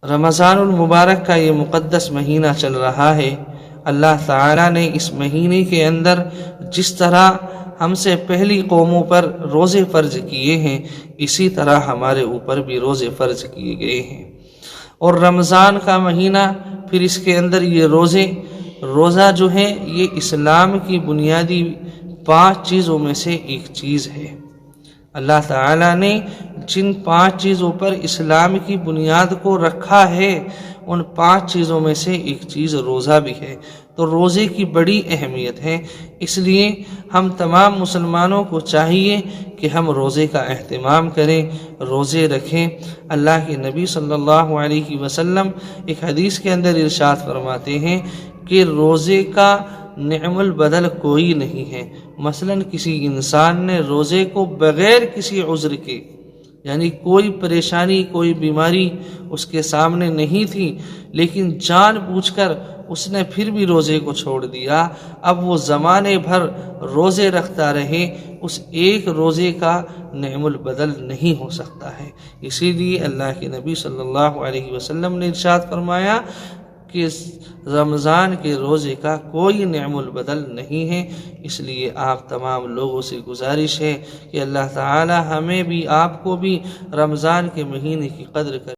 رمضان المبارک کا یہ مقدس مہینہ چل رہا ہے۔ اللہ تعالیٰ نے اس مہینے کے اندر جس طرح ہم سے پہلی قوموں پر روزے فرض کیے ہیں، اسی طرح ہمارے اوپر بھی روزے فرض کیے گئے ہیں۔ اور رمضان کا مہینہ، پھر اس کے اندر یہ روزہ جو ہے یہ اسلام کی بنیادی 5 چیزوں میں سے ایک چیز ہے۔ اللہ تعالیٰ نے جن 5 چیزوں پر اسلام کی بنیاد کو رکھا ہے، ان 5 چیزوں میں سے ایک چیز روزہ بھی ہے۔ تو روزے کی بڑی اہمیت ہے، اس لیے ہم تمام مسلمانوں کو چاہیے کہ ہم روزے کا اہتمام کریں، روزے رکھیں۔ اللہ کے نبی صلی اللہ علیہ وسلم ایک حدیث کے اندر ارشاد فرماتے ہیں کہ روزے کا نعم البدل کوئی نہیں ہے۔ مثلا کسی انسان نے روزے کو بغیر کسی عذر کے، یعنی کوئی پریشانی کوئی بیماری اس کے سامنے نہیں تھی، لیکن جان بوجھ کر اس نے پھر بھی روزے کو چھوڑ دیا، اب وہ زمانے بھر روزے رکھتا رہے، اس ایک روزے کا نعم البدل نہیں ہو سکتا ہے۔ اسی لیے اللہ کے نبی صلی اللہ علیہ وسلم نے ارشاد فرمایا کہ رمضان کے روزے کا کوئی نعم البدل نہیں ہے۔ اس لیے آپ تمام لوگوں سے گزارش ہے کہ اللہ تعالی ہمیں بھی آپ کو بھی رمضان کے مہینے کی قدر کریں۔